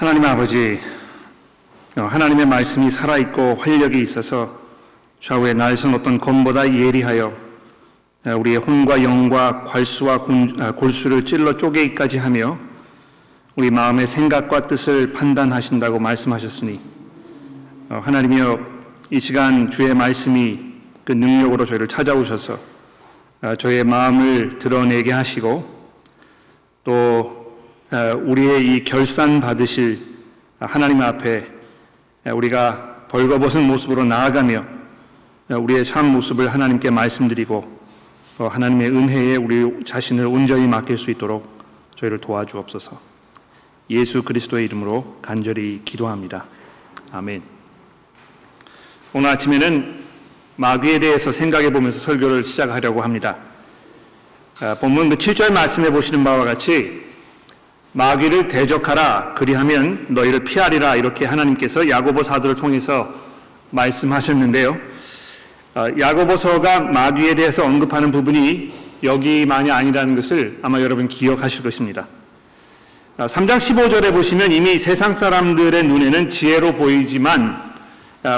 하나님 아버지, 하나님의 말씀이 살아있고 활력이 있어서 좌우의 날선 어떤 검보다 예리하여 우리의 혼과 영과 괄수와 골수를 찔러 쪼개기까지 하며 우리 마음의 생각과 뜻을 판단하신다고 말씀하셨으니 하나님이여, 이 시간 주의 말씀이 그 능력으로 저희를 찾아오셔서 저희의 마음을 드러내게 하시고 또 우리의 이 결산 받으실 하나님 앞에 우리가 벌거벗은 모습으로 나아가며 우리의 참 모습을 하나님께 말씀드리고 하나님의 은혜에 우리 자신을 온전히 맡길 수 있도록 저희를 도와주옵소서. 예수 그리스도의 이름으로 간절히 기도합니다. 아멘. 오늘 아침에는 마귀에 대해서 생각해 보면서 설교를 시작하려고 합니다. 본문 7절 말씀해 보시는 바와 같이 마귀를 대적하라, 그리하면 너희를 피하리라, 이렇게 하나님께서 야고보 사도를 통해서 말씀하셨는데요. 야고보서가 마귀에 대해서 언급하는 부분이 여기만이 아니라는 것을 아마 여러분 기억하실 것입니다. 3장 15절에 보시면 이미 세상 사람들의 눈에는 지혜로 보이지만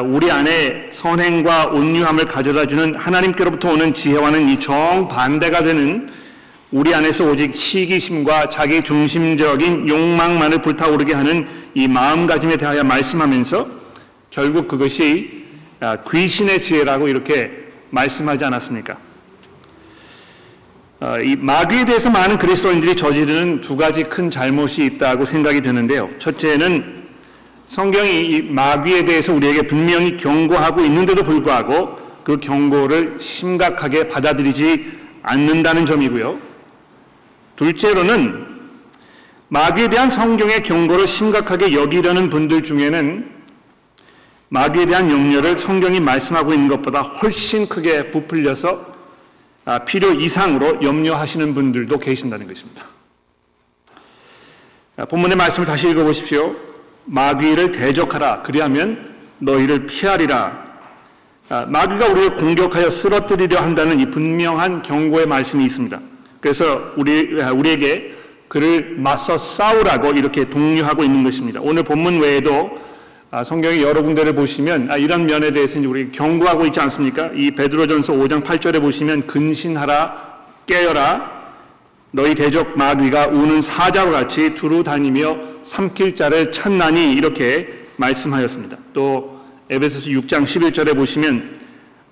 우리 안에 선행과 온유함을 가져다주는 하나님께로부터 오는 지혜와는 이 정반대가 되는 우리 안에서 오직 시기심과 자기 중심적인 욕망만을 불타오르게 하는 이 마음가짐에 대하여 말씀하면서 결국 그것이 귀신의 지혜라고 이렇게 말씀하지 않았습니까? 이 마귀에 대해서 많은 그리스도인들이 저지르는 두 가지 큰 잘못이 있다고 생각이 되는데요. 첫째는 성경이 이 마귀에 대해서 우리에게 분명히 경고하고 있는데도 불구하고 그 경고를 심각하게 받아들이지 않는다는 점이고요. 둘째로는 마귀에 대한 성경의 경고를 심각하게 여기려는 분들 중에는 마귀에 대한 염려를 성경이 말씀하고 있는 것보다 훨씬 크게 부풀려서 필요 이상으로 염려하시는 분들도 계신다는 것입니다. 본문의 말씀을 다시 읽어보십시오. 마귀를 대적하라, 그리하면 너희를 피하리라. 마귀가 우리를 공격하여 쓰러뜨리려 한다는 이 분명한 경고의 말씀이 있습니다. 그래서 우리에게 그를 맞서 싸우라고 이렇게 독려하고 있는 것입니다. 오늘 본문 외에도 성경의 여러 군데를 보시면 이런 면에 대해서 우리 경고하고 있지 않습니까? 이 베드로전서 5장 8절에 보시면 근신하라, 깨어라, 너희 대적 마귀가 우는 사자와 같이 두루 다니며 삼킬 자를 찾나니, 이렇게 말씀하였습니다. 또 에베소서 6장 11절에 보시면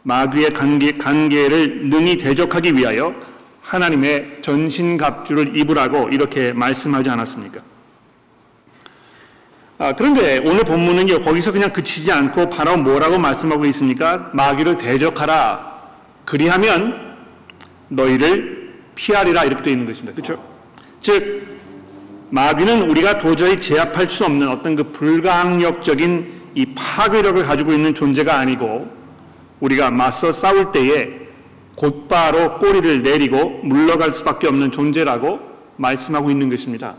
마귀의 관계를 능히 대적하기 위하여 하나님의 전신갑주를 입으라고 이렇게 말씀하지 않았습니까? 그런데 오늘 본문은 거기서 그냥 그치지 않고 바로 뭐라고 말씀하고 있습니까? 마귀를 대적하라, 그리하면 너희를 피하리라, 이렇게 되어 있는 것입니다. 그렇죠? 즉 마귀는 우리가 도저히 제압할 수 없는 어떤 그 불가항력적인 이 파괴력을 가지고 있는 존재가 아니고 우리가 맞서 싸울 때에 곧바로 꼬리를 내리고 물러갈 수밖에 없는 존재라고 말씀하고 있는 것입니다.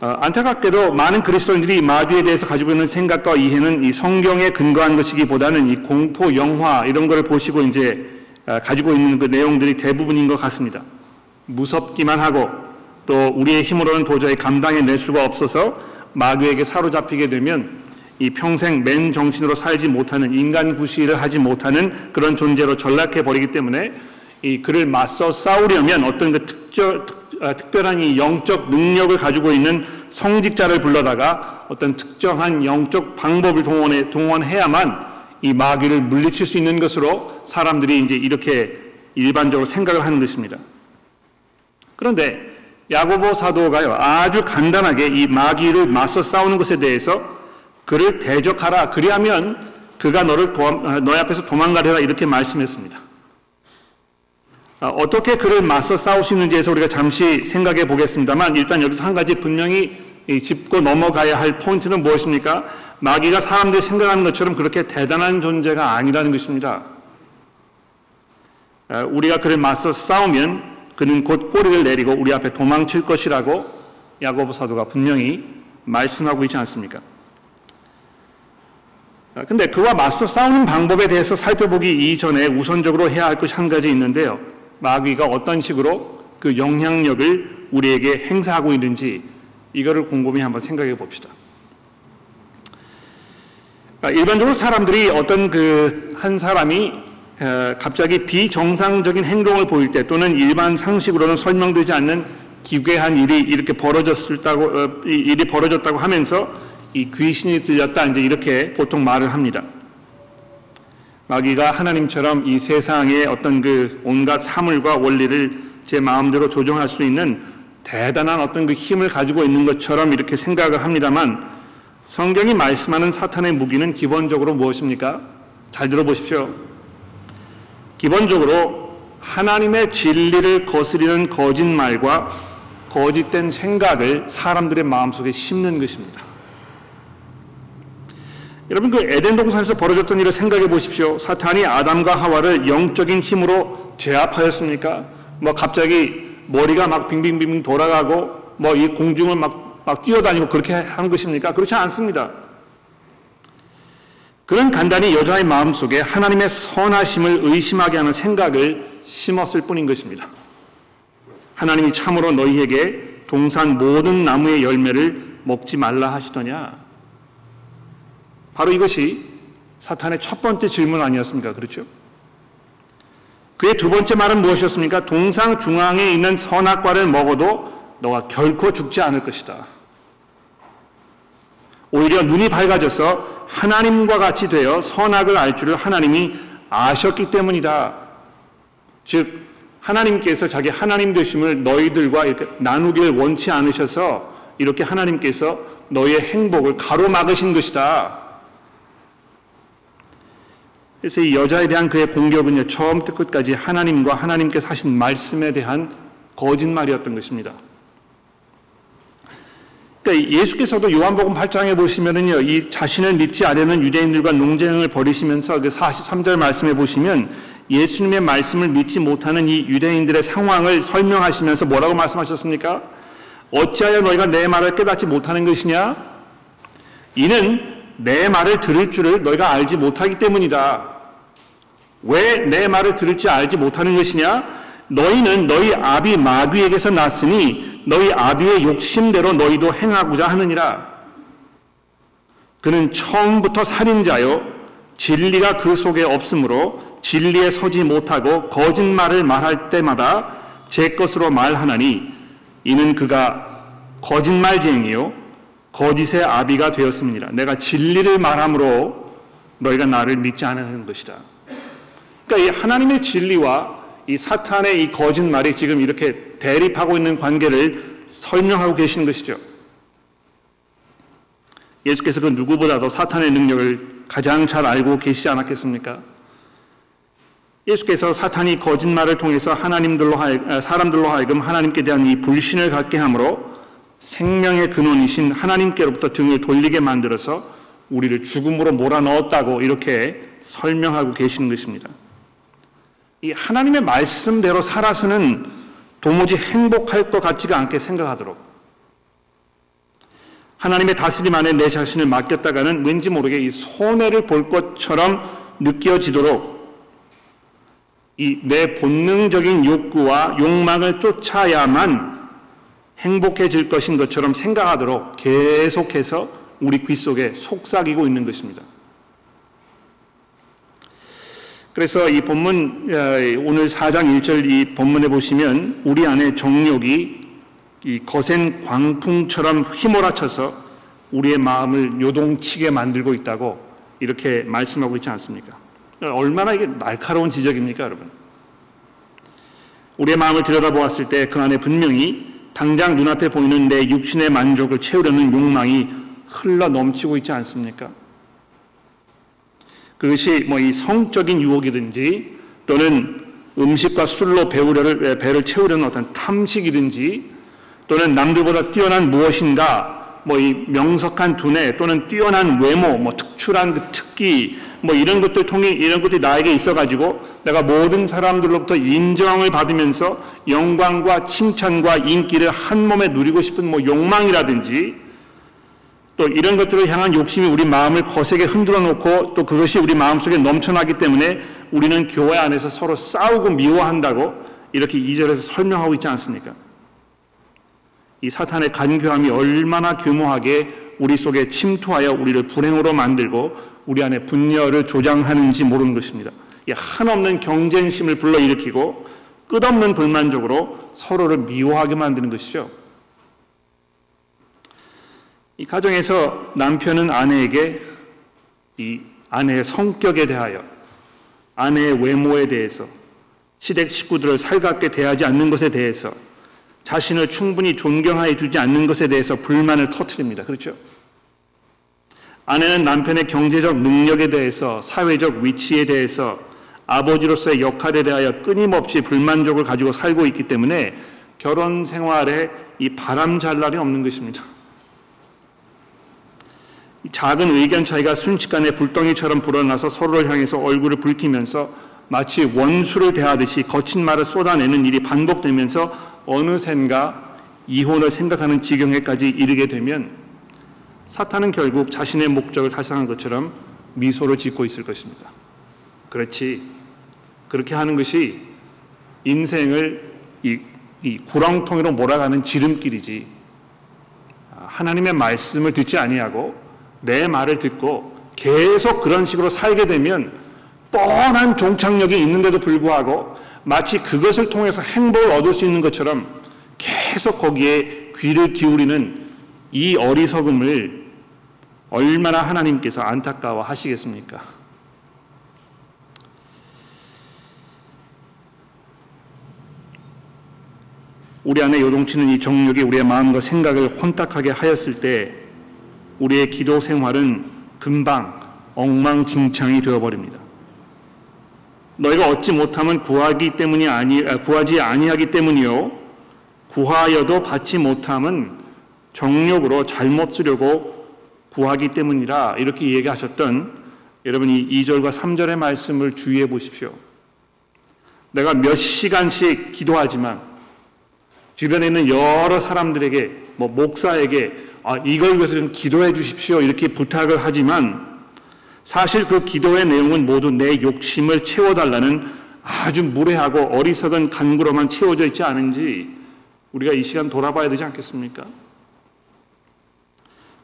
안타깝게도 많은 그리스도인들이 마귀에 대해서 가지고 있는 생각과 이해는 이 성경에 근거한 것이기보다는 이 공포 영화 이런 거를 보시고 이제 가지고 있는 그 내용들이 대부분인 것 같습니다. 무섭기만 하고 또 우리의 힘으로는 도저히 감당해낼 수가 없어서 마귀에게 사로잡히게 되면 이 평생 맨 정신으로 살지 못하는, 인간 구실을 하지 못하는 그런 존재로 전락해 버리기 때문에 이 그를 맞서 싸우려면 어떤 그 특별한 이 영적 능력을 가지고 있는 성직자를 불러다가 어떤 특정한 영적 방법을 동원해야만 이 마귀를 물리칠 수 있는 것으로 사람들이 이제 이렇게 일반적으로 생각을 하는 것입니다. 그런데 야고보 사도가요, 아주 간단하게 이 마귀를 맞서 싸우는 것에 대해서 그를 대적하라, 그리하면 그가 너희 앞에서 도망가리라, 이렇게 말씀했습니다. 어떻게 그를 맞서 싸울 수 있는지에서 우리가 잠시 생각해 보겠습니다만, 일단 여기서 한 가지 분명히 짚고 넘어가야 할 포인트는 무엇입니까? 마귀가 사람들이 생각하는 것처럼 그렇게 대단한 존재가 아니라는 것입니다. 우리가 그를 맞서 싸우면 그는 곧 꼬리를 내리고 우리 앞에 도망칠 것이라고 야고보 사도가 분명히 말씀하고 있지 않습니까? 근데 그와 맞서 싸우는 방법에 대해서 살펴보기 이전에 우선적으로 해야 할 것이 한 가지 있는데요. 마귀가 어떤 식으로 그 영향력을 우리에게 행사하고 있는지 이거를 곰곰이 한번 생각해 봅시다. 일반적으로 사람들이 어떤 한 사람이 갑자기 비정상적인 행동을 보일 때 또는 일반 상식으로는 설명되지 않는 기괴한 일이 이렇게 일이 벌어졌다고 하면서 이 귀신이 들렸다 이제 이렇게 보통 말을 합니다. 마귀가 하나님처럼 이 세상의 어떤 온갖 사물과 원리를 제 마음대로 조정할 수 있는 대단한 어떤 힘을 가지고 있는 것처럼 이렇게 생각을 합니다만, 성경이 말씀하는 사탄의 무기는 기본적으로 무엇입니까? 잘 들어보십시오. 기본적으로 하나님의 진리를 거스리는 거짓말과 거짓된 생각을 사람들의 마음속에 심는 것입니다. 여러분, 에덴 동산에서 벌어졌던 일을 생각해 보십시오. 사탄이 아담과 하와를 영적인 힘으로 제압하였습니까? 갑자기 머리가 막 빙빙빙 돌아가고 이 공중을 막 뛰어다니고 그렇게 한 것입니까? 그렇지 않습니다. 그는 간단히 여자의 마음속에 하나님의 선하심을 의심하게 하는 생각을 심었을 뿐인 것입니다. 하나님이 참으로 너희에게 동산 모든 나무의 열매를 먹지 말라 하시더냐? 바로 이것이 사탄의 첫 번째 질문 아니었습니까? 그렇죠? 그의 두 번째 말은 무엇이었습니까? 동상 중앙에 있는 선악과를 먹어도 너가 결코 죽지 않을 것이다. 오히려 눈이 밝아져서 하나님과 같이 되어 선악을 알 줄을 하나님이 아셨기 때문이다. 즉 하나님께서 자기 하나님 되심을 너희들과 이렇게 나누길 원치 않으셔서 이렇게 하나님께서 너희의 행복을 가로막으신 것이다. 그래서 이 여자에 대한 그의 공격은요, 처음부터 끝까지 하나님과 하나님께서 하신 말씀에 대한 거짓말이었던 것입니다. 그러니까 예수께서도 요한복음 8장에 보시면은요, 이 자신을 믿지 않는 유대인들과 논쟁을 벌이시면서 43절 말씀에 보시면 예수님의 말씀을 믿지 못하는 이 유대인들의 상황을 설명하시면서 뭐라고 말씀하셨습니까? 어찌하여 너희가 내 말을 깨닫지 못하는 것이냐? 이는 내 말을 들을 줄을 너희가 알지 못하기 때문이다. 왜 내 말을 들을지 알지 못하는 것이냐? 너희는 너희 아비 마귀에게서 났으니 너희 아비의 욕심대로 너희도 행하고자 하느니라. 그는 처음부터 살인자요 진리가 그 속에 없으므로 진리에 서지 못하고 거짓말을 말할 때마다 제 것으로 말하나니 이는 그가 거짓말쟁이요 거짓의 아비가 되었음이니라. 내가 진리를 말함으로 너희가 나를 믿지 않는 것이다. 그러니까 이 하나님의 진리와 이 사탄의 이 거짓말이 지금 이렇게 대립하고 있는 관계를 설명하고 계시는 것이죠. 예수께서 그 누구보다도 사탄의 능력을 가장 잘 알고 계시지 않았겠습니까? 예수께서 사탄이 거짓말을 통해서 사람들로 하여금 하나님께 대한 이 불신을 갖게 함으로 생명의 근원이신 하나님께로부터 등을 돌리게 만들어서 우리를 죽음으로 몰아넣었다고 이렇게 설명하고 계시는 것입니다. 이 하나님의 말씀대로 살아서는 도무지 행복할 것 같지가 않게 생각하도록, 하나님의 다스림 안에 내 자신을 맡겼다가는 왠지 모르게 이 손해를 볼 것처럼 느껴지도록 이 내 본능적인 욕구와 욕망을 쫓아야만 행복해질 것인 것처럼 생각하도록 계속해서 우리 귀 속에 속삭이고 있는 것입니다. 그래서 이 본문, 오늘 4장 1절 이 본문에 보시면 우리 안에 정욕이 이 거센 광풍처럼 휘몰아쳐서 우리의 마음을 요동치게 만들고 있다고 이렇게 말씀하고 있지 않습니까? 얼마나 이게 날카로운 지적입니까, 여러분? 우리의 마음을 들여다보았을 때 그 안에 분명히 당장 눈앞에 보이는 내 육신의 만족을 채우려는 욕망이 흘러 넘치고 있지 않습니까? 그것이 이 성적인 유혹이든지 또는 음식과 술로 배를 채우려는 어떤 탐식이든지 또는 남들보다 뛰어난 무엇인가 이 명석한 두뇌 또는 뛰어난 외모 특출한 그 특기 이런 것들이 나에게 있어가지고 내가 모든 사람들로부터 인정을 받으면서 영광과 칭찬과 인기를 한 몸에 누리고 싶은 욕망이라든지 또 이런 것들을 향한 욕심이 우리 마음을 거세게 흔들어 놓고 또 그것이 우리 마음속에 넘쳐나기 때문에 우리는 교회 안에서 서로 싸우고 미워한다고 이렇게 2절에서 설명하고 있지 않습니까? 이 사탄의 간교함이 얼마나 교모하게 우리 속에 침투하여 우리를 불행으로 만들고 우리 안에 분열을 조장하는지 모르는 것입니다. 이 한없는 경쟁심을 불러일으키고 끝없는 불만족으로 서로를 미워하게 만드는 것이죠. 이 가정에서 남편은 아내에게 이 아내의 성격에 대하여, 아내의 외모에 대해서, 시댁 식구들을 살갑게 대하지 않는 것에 대해서, 자신을 충분히 존경하여 주지 않는 것에 대해서 불만을 터뜨립니다. 그렇죠? 아내는 남편의 경제적 능력에 대해서, 사회적 위치에 대해서, 아버지로서의 역할에 대하여 끊임없이 불만족을 가지고 살고 있기 때문에 결혼 생활에 이 바람 잘 날이 없는 것입니다. 이 작은 의견 차이가 순식간에 불덩이처럼 불어나서 서로를 향해서 얼굴을 붉히면서 마치 원수를 대하듯이 거친 말을 쏟아내는 일이 반복되면서 어느샌가 이혼을 생각하는 지경에까지 이르게 되면 사탄은 결국 자신의 목적을 달성한 것처럼 미소를 짓고 있을 것입니다. 그렇지. 그렇게 하는 것이 인생을 이 구렁텅이로 몰아가는 지름길이지. 하나님의 말씀을 듣지 아니하고 내 말을 듣고 계속 그런 식으로 살게 되면 뻔한 종착역이 있는데도 불구하고 마치 그것을 통해서 행복을 얻을 수 있는 것처럼 계속 거기에 귀를 기울이는 이 어리석음을 얼마나 하나님께서 안타까워 하시겠습니까? 우리 안에 요동치는 이 정욕이 우리의 마음과 생각을 혼탁하게 하였을 때 우리의 기도 생활은 금방 엉망진창이 되어버립니다. 너희가 얻지 못하면 구하지 아니하기 때문이요 구하여도 받지 못함은 정욕으로 잘못 쓰려고 구하기 때문이라 이렇게 얘기하셨던 여러분이 2절과 3절의 말씀을 주의해 보십시오. 내가 몇 시간씩 기도하지만 주변에 있는 여러 사람들에게 목사에게 이걸 위해서 좀 기도해 주십시오 이렇게 부탁을 하지만 사실 그 기도의 내용은 모두 내 욕심을 채워달라는 아주 무례하고 어리석은 간구로만 채워져 있지 않은지 우리가 이 시간 돌아봐야 되지 않겠습니까?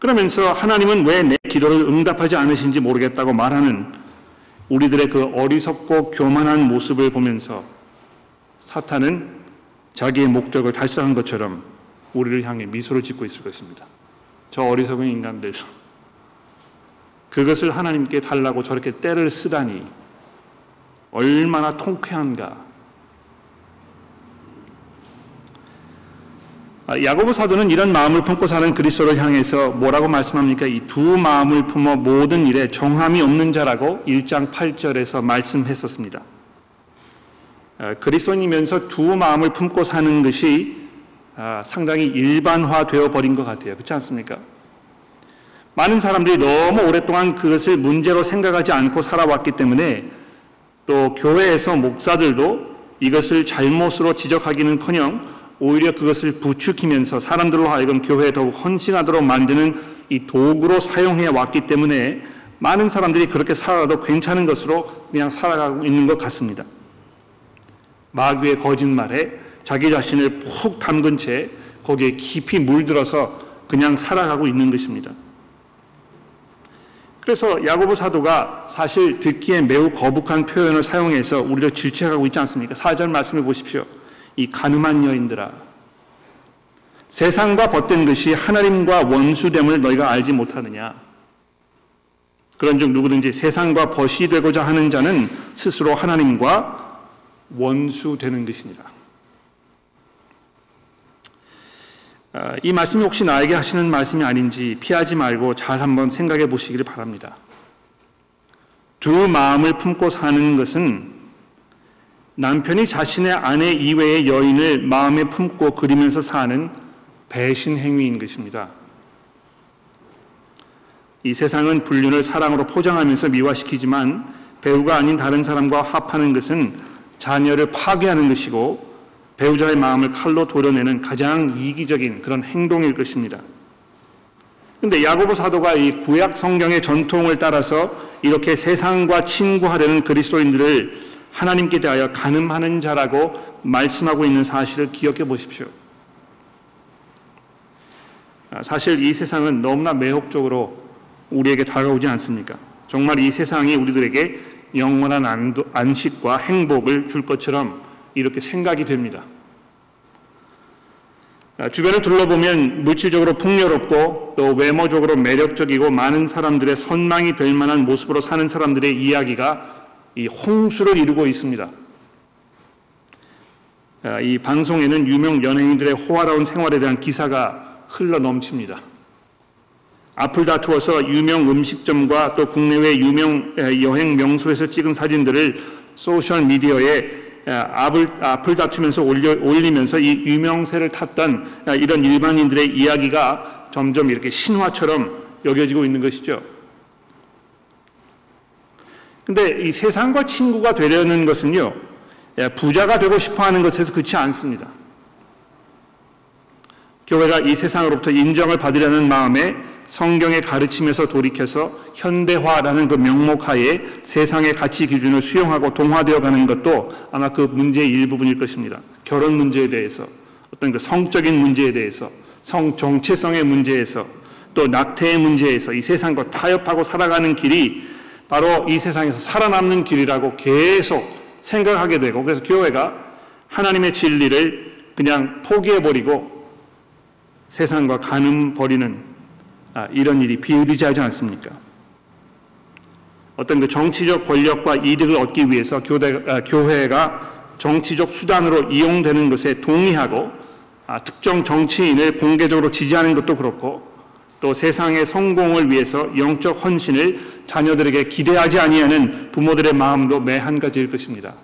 그러면서 하나님은 왜 내 기도를 응답하지 않으신지 모르겠다고 말하는 우리들의 그 어리석고 교만한 모습을 보면서 사탄은 자기의 목적을 달성한 것처럼 우리를 향해 미소를 짓고 있을 것입니다. 저 어리석은 인간들, 그것을 하나님께 달라고 저렇게 떼를 쓰다니 얼마나 통쾌한가. 야고보 사도는 이런 마음을 품고 사는 그리스도를 향해서 뭐라고 말씀합니까? 이 두 마음을 품어 모든 일에 정함이 없는 자라고 1장 8절에서 말씀했었습니다. 그리스도인이면서 두 마음을 품고 사는 것이 상당히 일반화되어 버린 것 같아요. 그렇지 않습니까? 많은 사람들이 너무 오랫동안 그것을 문제로 생각하지 않고 살아왔기 때문에 또 교회에서 목사들도 이것을 잘못으로 지적하기는커녕 오히려 그것을 부추기면서 사람들로 하여금 교회에 더욱 헌신하도록 만드는 이 도구로 사용해 왔기 때문에 많은 사람들이 그렇게 살아도 괜찮은 것으로 그냥 살아가고 있는 것 같습니다. 마귀의 거짓말에 자기 자신을 푹 담근 채 거기에 깊이 물들어서 그냥 살아가고 있는 것입니다. 그래서 야고보 사도가 사실 듣기에 매우 거북한 표현을 사용해서 우리를 질책하고 있지 않습니까? 4절 말씀을 보십시오. 이 가늠한 여인들아, 세상과 벗된 것이 하나님과 원수됨을 너희가 알지 못하느냐? 그런즉 누구든지 세상과 벗이 되고자 하는 자는 스스로 하나님과 원수되는 것이니라. 이 말씀이 혹시 나에게 하시는 말씀이 아닌지 피하지 말고 잘 한번 생각해 보시기를 바랍니다. 두 마음을 품고 사는 것은 남편이 자신의 아내 이외의 여인을 마음에 품고 그리면서 사는 배신 행위인 것입니다. 이 세상은 불륜을 사랑으로 포장하면서 미화시키지만 배우가 아닌 다른 사람과 합하는 것은 자녀를 파괴하는 것이고 배우자의 마음을 칼로 도려내는 가장 이기적인 그런 행동일 것입니다. 그런데 야고보 사도가 이 구약 성경의 전통을 따라서 이렇게 세상과 친구하려는 그리스도인들을 하나님께 대하여 간음하는 자라고 말씀하고 있는 사실을 기억해 보십시오. 사실 이 세상은 너무나 매혹적으로 우리에게 다가오지 않습니까? 정말 이 세상이 우리들에게 영원한 안식과 행복을 줄 것처럼 이렇게 생각이 됩니다. 주변을 둘러보면 물질적으로 풍요롭고 또 외모적으로 매력적이고 많은 사람들의 선망이 될 만한 모습으로 사는 사람들의 이야기가 이 홍수를 이루고 있습니다. 이 방송에는 유명 연예인들의 호화로운 생활에 대한 기사가 흘러 넘칩니다. 앞을 다투어서 유명 음식점과 또 국내외 유명 여행 명소에서 찍은 사진들을 소셜미디어에 앞을 다투면서 올리면서 이 유명세를 탔던 이런 일반인들의 이야기가 점점 이렇게 신화처럼 여겨지고 있는 것이죠. 근데 이 세상과 친구가 되려는 것은요, 부자가 되고 싶어 하는 것에서 그치 않습니다. 교회가 이 세상으로부터 인정을 받으려는 마음에 성경의 가르침에서 돌이켜서 현대화라는 그 명목하에 세상의 가치 기준을 수용하고 동화되어 가는 것도 아마 그 문제의 일부분일 것입니다. 결혼 문제에 대해서, 어떤 그 성적인 문제에 대해서, 성 정체성의 문제에서, 또 낙태의 문제에서 이 세상과 타협하고 살아가는 길이 바로 이 세상에서 살아남는 길이라고 계속 생각하게 되고, 그래서 교회가 하나님의 진리를 그냥 포기해버리고 세상과 가늠 버리는 이런 일이 비일비재하지 않습니까? 어떤 그 정치적 권력과 이득을 얻기 위해서 교회가 정치적 수단으로 이용되는 것에 동의하고 특정 정치인을 공개적으로 지지하는 것도 그렇고, 또 세상의 성공을 위해서 영적 헌신을 자녀들에게 기대하지 아니하는 부모들의 마음도 매 한 가지일 것입니다.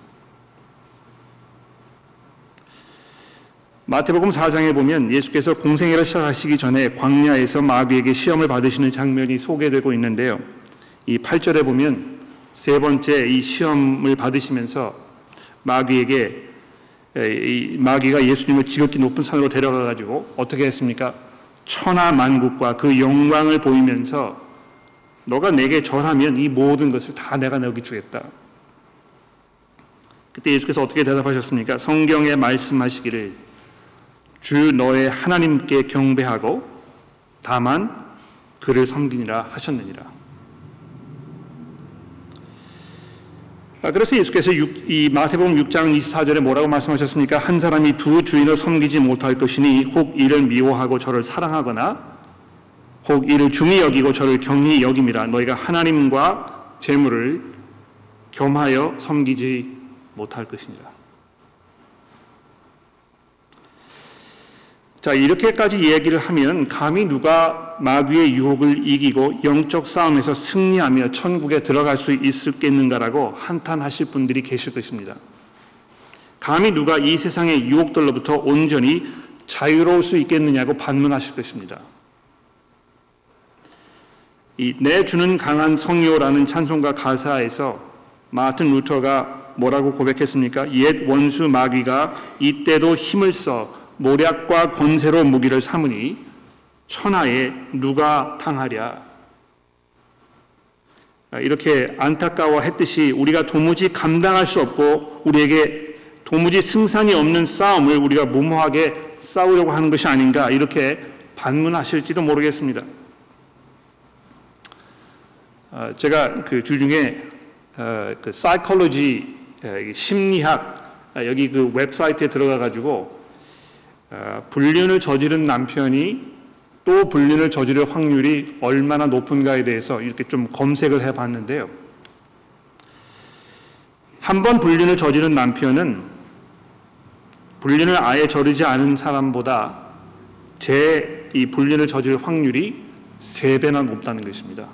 마태복음 4장에 보면 예수께서 공생애를 시작하시기 전에 광야에서 마귀에게 시험을 받으시는 장면이 소개되고 있는데요. 이 8절에 보면 세 번째 이 시험을 받으시면서 마귀가 예수님을 지극히 높은 산으로 데려가 가지고 어떻게 했습니까? 천하 만국과 그 영광을 보이면서 너가 내게 절하면 이 모든 것을 다 내가 너에게 주겠다. 그때 예수께서 어떻게 대답하셨습니까? 성경에 말씀하시기를 주 너의 하나님께 경배하고 다만 그를 섬기니라 하셨느니라. 그래서 예수께서 이 마태복음 6장 24절에 뭐라고 말씀하셨습니까? 한 사람이 두 주인을 섬기지 못할 것이니 혹 이를 미워하고 저를 사랑하거나 혹 이를 중히 여기고 저를 경히 여김이라. 너희가 하나님과 재물을 겸하여 섬기지 못할 것이니라. 자, 이렇게까지 이야기를 하면 감히 누가 마귀의 유혹을 이기고 영적 싸움에서 승리하며 천국에 들어갈 수 있겠는가라고 한탄하실 분들이 계실 것입니다. 감히 누가 이 세상의 유혹들로부터 온전히 자유로울 수 있겠느냐고 반문하실 것입니다. 이 내 주는 강한 성이요라는 찬송가 가사에서 마틴 루터가 뭐라고 고백했습니까? 옛 원수 마귀가 이때도 힘을 써 모략과 권세로 무기를 삼으니 천하에 누가 당하랴. 이렇게 안타까워했듯이 우리가 도무지 감당할 수 없고 우리에게 도무지 승산이 없는 싸움을 우리가 무모하게 싸우려고 하는 것이 아닌가, 이렇게 반문하실지도 모르겠습니다. 제가 그 주중에 그 사이콜로지 심리학 여기 그 웹사이트에 들어가 가지고 불륜을 저지른 남편이 또 불륜을 저지를 확률이 얼마나 높은가에 대해서 이렇게 좀 검색을 해봤는데요. 한 번 불륜을 저지른 남편은 불륜을 아예 저지르지 않은 사람보다 이 불륜을 저지를 확률이 3배나 높다는 것입니다.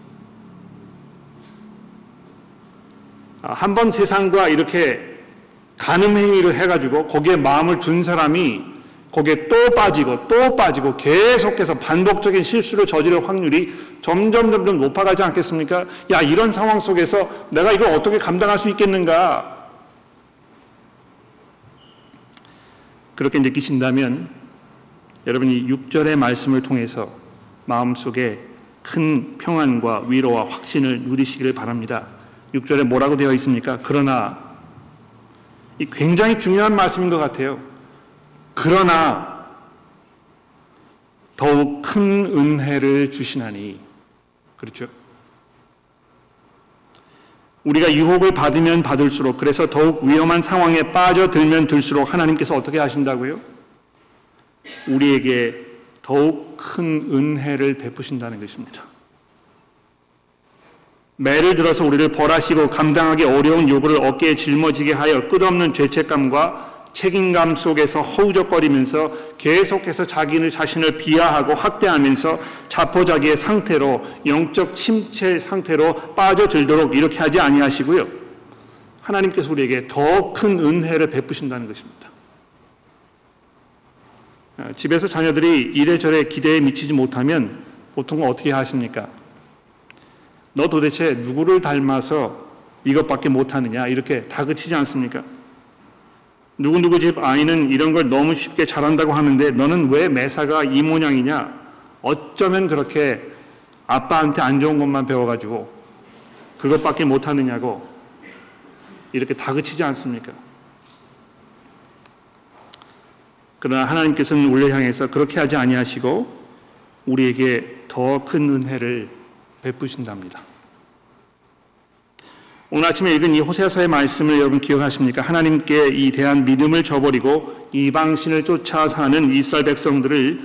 한 번 세상과 이렇게 간음 행위를 해가지고 거기에 마음을 둔 사람이 거기에 또 빠지고 계속해서 반복적인 실수를 저지를 확률이 점점 높아가지 않겠습니까? 야, 이런 상황 속에서 내가 이걸 어떻게 감당할 수 있겠는가? 그렇게 느끼신다면 여러분이 6절의 말씀을 통해서 마음속에 큰 평안과 위로와 확신을 누리시기를 바랍니다. 6절에 뭐라고 되어 있습니까? 그러나, 이 굉장히 중요한 말씀인 것 같아요. 그러나 더욱 큰 은혜를 주시나니. 그렇죠? 우리가 유혹을 받으면 받을수록, 그래서 더욱 위험한 상황에 빠져들면 들수록 하나님께서 어떻게 하신다고요? 우리에게 더욱 큰 은혜를 베푸신다는 것입니다. 매를 들어서 우리를 벌하시고 감당하기 어려운 요구를 어깨에 짊어지게 하여 끝없는 죄책감과 책임감 속에서 허우적거리면서 계속해서 자신을 비하하고 학대하면서 자포자기의 상태로, 영적 침체 상태로 빠져들도록 이렇게 하지 아니하시고요. 하나님께서 우리에게 더 큰 은혜를 베푸신다는 것입니다. 집에서 자녀들이 이래저래 기대에 미치지 못하면 보통 어떻게 하십니까? 너 도대체 누구를 닮아서 이것밖에 못하느냐, 이렇게 다그치지 않습니까? 누구누구 집 아이는 이런 걸 너무 쉽게 잘한다고 하는데 너는 왜 매사가 이 모양이냐? 어쩌면 그렇게 아빠한테 안 좋은 것만 배워가지고 그것밖에 못하느냐고 이렇게 다그치지 않습니까? 그러나 하나님께서는 우리를 향해서 그렇게 하지 아니하시고 우리에게 더 큰 은혜를 베푸신답니다. 오늘 아침에 읽은 이 호세아서의 말씀을 여러분 기억하십니까? 하나님께 이 대한 믿음을 저버리고 이방신을 쫓아 사는 이스라엘 백성들을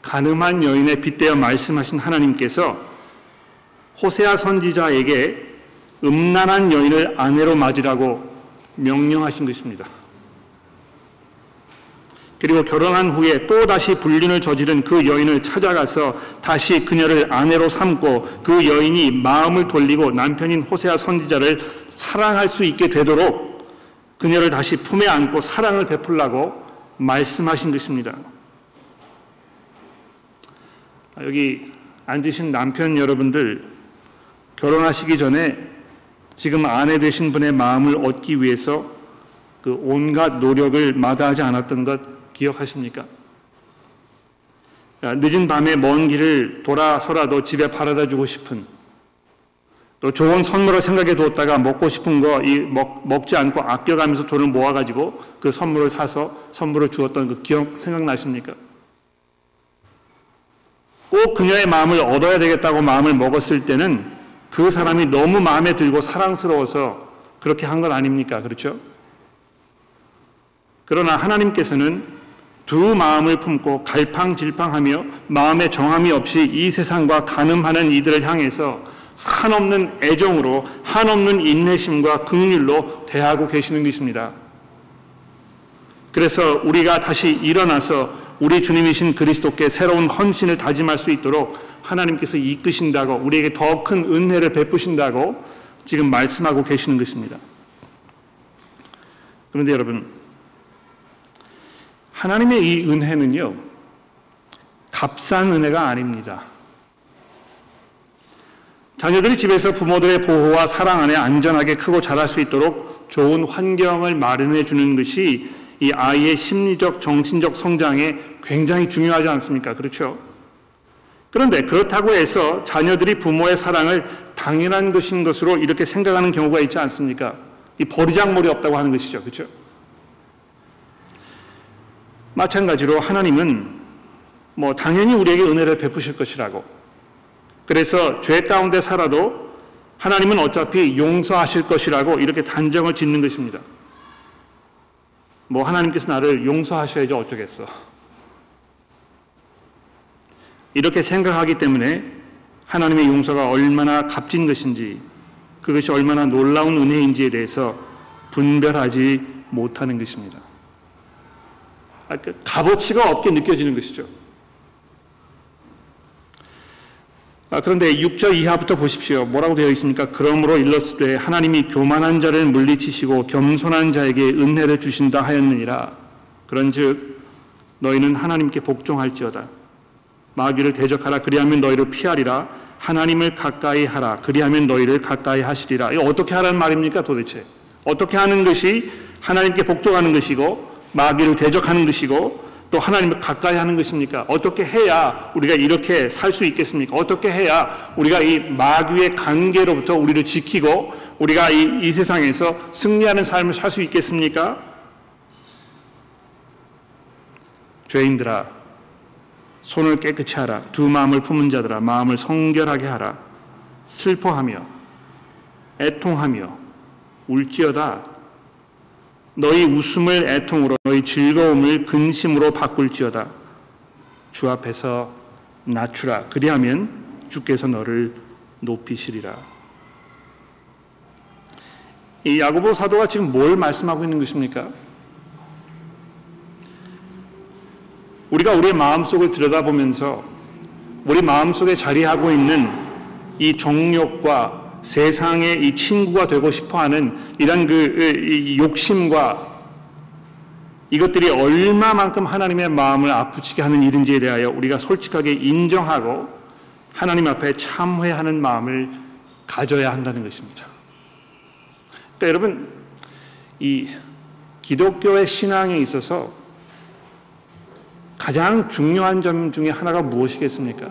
가늠한 여인에 빗대어 말씀하신 하나님께서 호세아 선지자에게 음란한 여인을 아내로 맞으라고 명령하신 것입니다. 그리고 결혼한 후에 또다시 불륜을 저지른 그 여인을 찾아가서 다시 그녀를 아내로 삼고 그 여인이 마음을 돌리고 남편인 호세아 선지자를 사랑할 수 있게 되도록 그녀를 다시 품에 안고 사랑을 베풀라고 말씀하신 것입니다. 여기 앉으신 남편 여러분들, 결혼하시기 전에 지금 아내 되신 분의 마음을 얻기 위해서 그 온갖 노력을 마다하지 않았던 것 기억하십니까? 늦은 밤에 먼 길을 돌아서라도 집에 바라다 주고 싶은, 또 좋은 선물을 생각해 두었다가 먹고 싶은 거 먹지 않고 아껴가면서 돈을 모아가지고 그 선물을 사서 선물을 주었던 그 기억 생각나십니까? 꼭 그녀의 마음을 얻어야 되겠다고 마음을 먹었을 때는 그 사람이 너무 마음에 들고 사랑스러워서 그렇게 한 건 아닙니까? 그렇죠? 그러나 하나님께서는 두 마음을 품고 갈팡질팡하며 마음에 정함이 없이 이 세상과 간음하는 이들을 향해서 한없는 애정으로, 한없는 인내심과 긍휼로 대하고 계시는 것입니다. 그래서 우리가 다시 일어나서 우리 주님이신 그리스도께 새로운 헌신을 다짐할 수 있도록 하나님께서 이끄신다고, 우리에게 더 큰 은혜를 베푸신다고 지금 말씀하고 계시는 것입니다. 그런데 여러분, 하나님의 이 은혜는요, 값싼 은혜가 아닙니다. 자녀들이 집에서 부모들의 보호와 사랑 안에 안전하게 크고 자랄 수 있도록 좋은 환경을 마련해 주는 것이 이 아이의 심리적, 정신적 성장에 굉장히 중요하지 않습니까? 그렇죠? 그런데 그렇다고 해서 자녀들이 부모의 사랑을 당연한 것인 것으로 이렇게 생각하는 경우가 있지 않습니까? 이 버리장머리 없다고 하는 것이죠. 그렇죠? 마찬가지로 하나님은 당연히 우리에게 은혜를 베푸실 것이라고, 그래서 죄 가운데 살아도 하나님은 어차피 용서하실 것이라고 이렇게 단정을 짓는 것입니다. 하나님께서 나를 용서하셔야지 어쩌겠어. 이렇게 생각하기 때문에 하나님의 용서가 얼마나 값진 것인지, 그것이 얼마나 놀라운 은혜인지에 대해서 분별하지 못하는 것입니다. 값어치가 없게 느껴지는 것이죠. 그런데 6절 이하부터 보십시오. 뭐라고 되어 있습니까? 그러므로 일렀으되 하나님이 교만한 자를 물리치시고 겸손한 자에게 은혜를 주신다 하였느니라. 그런즉 너희는 하나님께 복종할지어다. 마귀를 대적하라. 그리하면 너희를 피하리라. 하나님을 가까이 하라. 그리하면 너희를 가까이 하시리라. 이거 어떻게 하라는 말입니까 도대체? 어떻게 하는 것이 하나님께 복종하는 것이고 마귀를 대적하는 것이고 또 하나님을 가까이 하는 것입니까? 어떻게 해야 우리가 이렇게 살 수 있겠습니까? 어떻게 해야 우리가 이 마귀의 관계로부터 우리를 지키고 우리가 이 세상에서 승리하는 삶을 살 수 있겠습니까? 죄인들아, 손을 깨끗이 하라. 두 마음을 품은 자들아 마음을 성결하게 하라. 슬퍼하며 애통하며 울지어다. 너희 웃음을 애통으로 너희 즐거움을 근심으로 바꿀지어다. 주 앞에서 낮추라. 그리하면 주께서 너를 높이시리라. 이 야고보 사도가 지금 뭘 말씀하고 있는 것입니까? 우리가 우리의 마음속을 들여다보면서 우리 마음속에 자리하고 있는 이 정욕과 세상의 이 친구가 되고 싶어하는 이런 이 욕심과 이것들이 얼마만큼 하나님의 마음을 아프치게 하는 일인지에 대하여 우리가 솔직하게 인정하고 하나님 앞에 참회하는 마음을 가져야 한다는 것입니다. 그러니까 여러분, 이 기독교의 신앙에 있어서 가장 중요한 점 중에 하나가 무엇이겠습니까?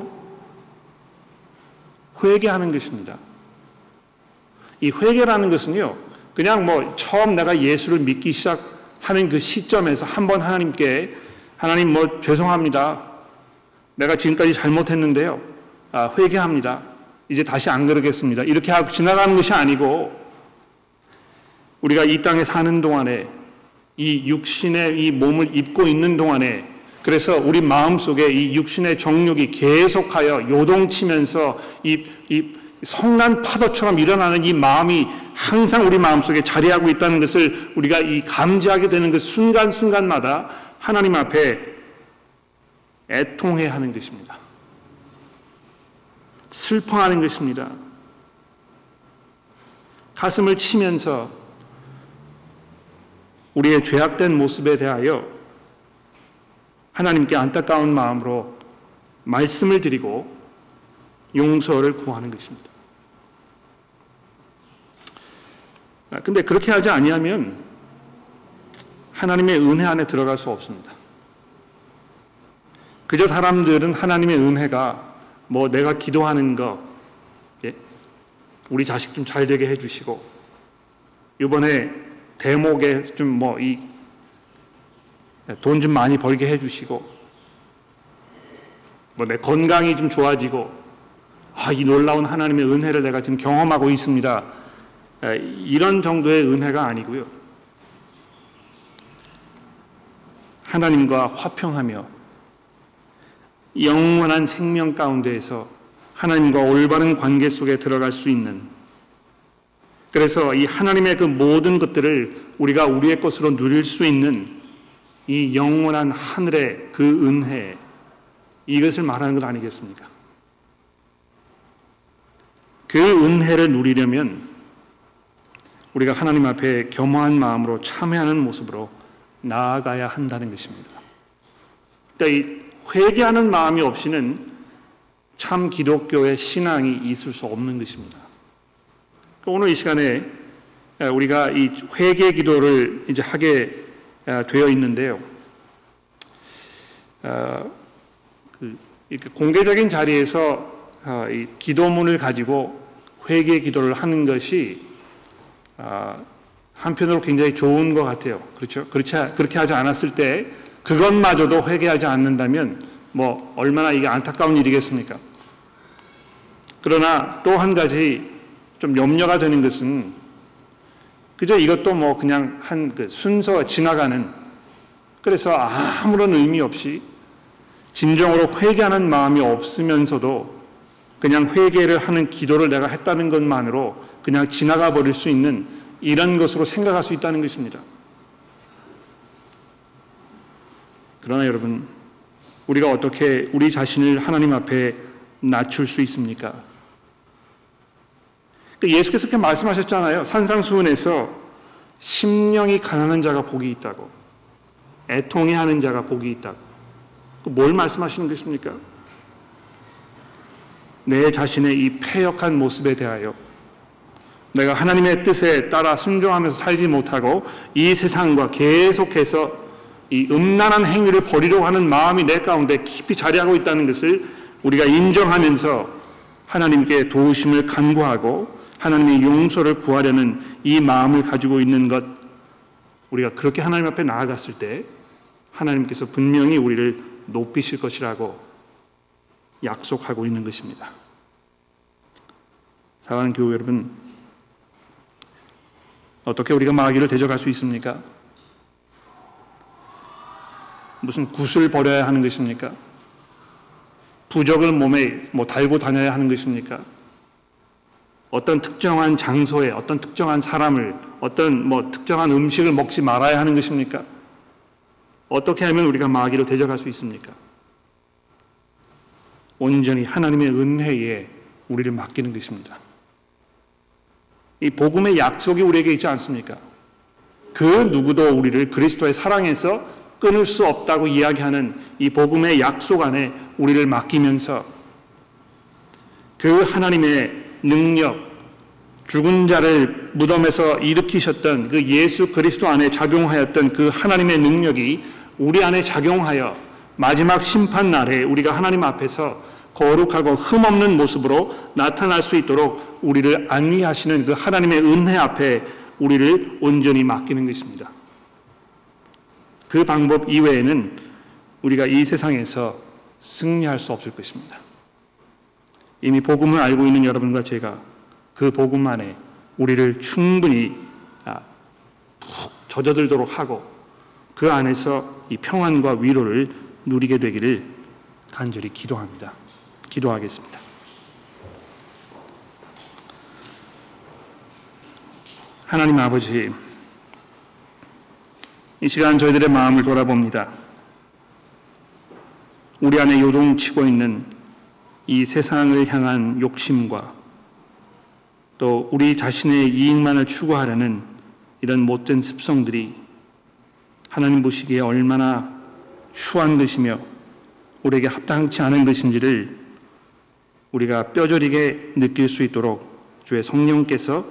회개하는 것입니다. 이 회개라는 것은요, 그냥 처음 내가 예수를 믿기 시작하는 그 시점에서 한번 하나님께 하나님 죄송합니다. 내가 지금까지 잘못했는데요. 회개합니다. 이제 다시 안 그러겠습니다. 이렇게 하고 지나가는 것이 아니고 우리가 이 땅에 사는 동안에 이 육신의 이 몸을 입고 있는 동안에 그래서 우리 마음속에 이 육신의 정욕이 계속하여 요동치면서 이 성난 파도처럼 일어나는 이 마음이 항상 우리 마음속에 자리하고 있다는 것을 우리가 이 감지하게 되는 그 순간순간마다 하나님 앞에 애통해야 하는 것입니다. 슬퍼하는 것입니다. 가슴을 치면서 우리의 죄악된 모습에 대하여 하나님께 안타까운 마음으로 말씀을 드리고 용서를 구하는 것입니다. 근데 그렇게 하지 아니하면 하나님의 은혜 안에 들어갈 수 없습니다. 그저 사람들은 하나님의 은혜가 내가 기도하는 거, 우리 자식 좀 잘 되게 해주시고, 이번에 대목에 좀 돈 좀 많이 벌게 해주시고, 내 건강이 좀 좋아지고, 이 놀라운 하나님의 은혜를 내가 지금 경험하고 있습니다. 이런 정도의 은혜가 아니고요. 하나님과 화평하며 영원한 생명 가운데에서 하나님과 올바른 관계 속에 들어갈 수 있는, 그래서 이 하나님의 그 모든 것들을 우리가 우리의 것으로 누릴 수 있는 이 영원한 하늘의 그 은혜, 이것을 말하는 것 아니겠습니까? 그 은혜를 누리려면 우리가 하나님 앞에 겸허한 마음으로 참회하는 모습으로 나아가야 한다는 것입니다. 그러니까 이 회개하는 마음이 없이는 참 기독교의 신앙이 있을 수 없는 것입니다. 오늘 이 시간에 우리가 이 회개 기도를 이제 하게 되어 있는데요. 이렇게 공개적인 자리에서 이 기도문을 가지고 회개 기도를 하는 것이 한편으로 굉장히 좋은 것 같아요. 그렇죠? 그렇게 하지 않았을 때 그것마저도 회개하지 않는다면 얼마나 이게 안타까운 일이겠습니까? 그러나 또 한 가지 좀 염려가 되는 것은 그저 이것도 그냥 한 그 순서 지나가는, 그래서 아무런 의미 없이 진정으로 회개하는 마음이 없으면서도 그냥 회개를 하는 기도를 내가 했다는 것만으로 그냥 지나가 버릴 수 있는 이런 것으로 생각할 수 있다는 것입니다. 그러나 여러분, 우리가 어떻게 우리 자신을 하나님 앞에 낮출 수 있습니까? 예수께서 그렇게 말씀하셨잖아요. 산상수훈에서 심령이 가난한 자가 복이 있다고, 애통해하는 자가 복이 있다고. 뭘 말씀하시는 것입니까? 내 자신의 이 패역한 모습에 대하여 내가 하나님의 뜻에 따라 순종하면서 살지 못하고 이 세상과 계속해서 이 음란한 행위를 벌이려고 하는 마음이 내 가운데 깊이 자리하고 있다는 것을 우리가 인정하면서 하나님께 도우심을 간구하고 하나님의 용서를 구하려는 이 마음을 가지고 있는 것, 우리가 그렇게 하나님 앞에 나아갔을 때 하나님께서 분명히 우리를 높이실 것이라고 약속하고 있는 것입니다. 사랑하는 교회 여러분, 어떻게 우리가 마귀를 대적할 수 있습니까? 무슨 굿을 버려야 하는 것입니까? 부적을 몸에 달고 다녀야 하는 것입니까? 어떤 특정한 장소에 어떤 특정한 사람을 어떤 특정한 음식을 먹지 말아야 하는 것입니까? 어떻게 하면 우리가 마귀를 대적할 수 있습니까? 온전히 하나님의 은혜에 우리를 맡기는 것입니다. 이 복음의 약속이 우리에게 있지 않습니까? 그 누구도 우리를 그리스도의 사랑에서 끊을 수 없다고 이야기하는 이 복음의 약속 안에 우리를 맡기면서 그 하나님의 능력, 죽은 자를 무덤에서 일으키셨던 그 예수 그리스도 안에 작용하였던 그 하나님의 능력이 우리 안에 작용하여 마지막 심판날에 우리가 하나님 앞에서 거룩하고 흠없는 모습으로 나타날 수 있도록 우리를 안위하시는 그 하나님의 은혜 앞에 우리를 온전히 맡기는 것입니다. 그 방법 이외에는 우리가 이 세상에서 승리할 수 없을 것입니다. 이미 복음을 알고 있는 여러분과 제가 그 복음 안에 우리를 충분히 푹 젖어들도록 하고 그 안에서 이 평안과 위로를 누리게 되기를 간절히 기도합니다. 기도하겠습니다. 하나님 아버지, 이 시간 저희들의 마음을 돌아봅니다. 우리 안에 요동치고 있는 이 세상을 향한 욕심과 또 우리 자신의 이익만을 추구하려는 이런 못된 습성들이 하나님 보시기에 얼마나 추한 것이며 우리에게 합당치 않은 것인지를 우리가 뼈저리게 느낄 수 있도록 주의 성령께서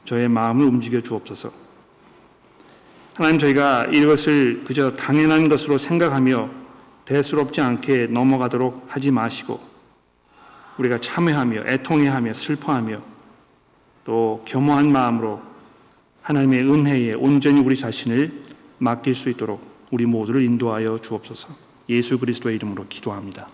저의 마음을 움직여 주옵소서. 하나님, 저희가 이것을 그저 당연한 것으로 생각하며 대수롭지 않게 넘어가도록 하지 마시고 우리가 참회하며 애통해하며 슬퍼하며 또 겸허한 마음으로 하나님의 은혜에 온전히 우리 자신을 맡길 수 있도록 우리 모두를 인도하여 주옵소서. 예수 그리스도의 이름으로 기도합니다.